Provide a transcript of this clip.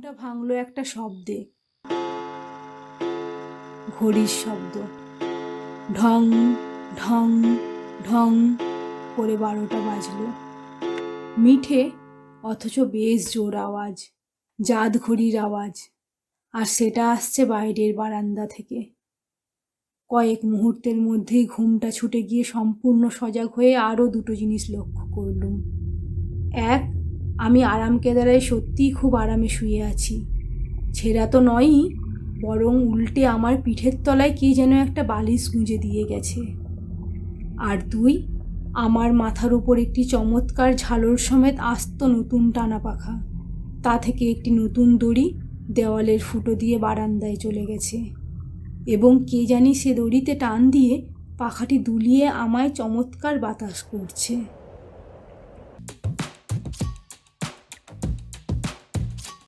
ঘুমটা ভাঙলো একটা শব্দে, ঘড়ির শব্দ। ঢং ঢং ঢং করে 12টা বাজলো। মিঠে অথচ বেশ জোর আওয়াজ, জাত ঘড়ির আওয়াজ, আর সেটা আসছে বাইরের বারান্দা থেকে। কয়েক মুহূর্তের মধ্যেই ঘুমটা ছুটে গিয়ে সম্পূর্ণ সজাগ হয়ে আরও দুটো জিনিস লক্ষ্য করলুম। এক, আমি আরাম কেদারায় সত্যিই খুব আরামে শুয়ে আছি। ছেঁড়া তো নয়ই, বরং উল্টে আমার পিঠের তলায় কে যেন একটা বালিশ গুঁজে দিয়ে গেছে। আর দুই, আমার মাথার উপর একটি চমৎকার ঝালর সমেত আস্ত নতুন টানা পাখা, তা থেকে একটি নতুন দড়ি দেওয়ালের ফুটো দিয়ে বারান্দায় চলে গেছে, এবং কে জানি সে দড়িতে টান দিয়ে পাখাটি দুলিয়ে আমায় চমৎকার বাতাস করছে।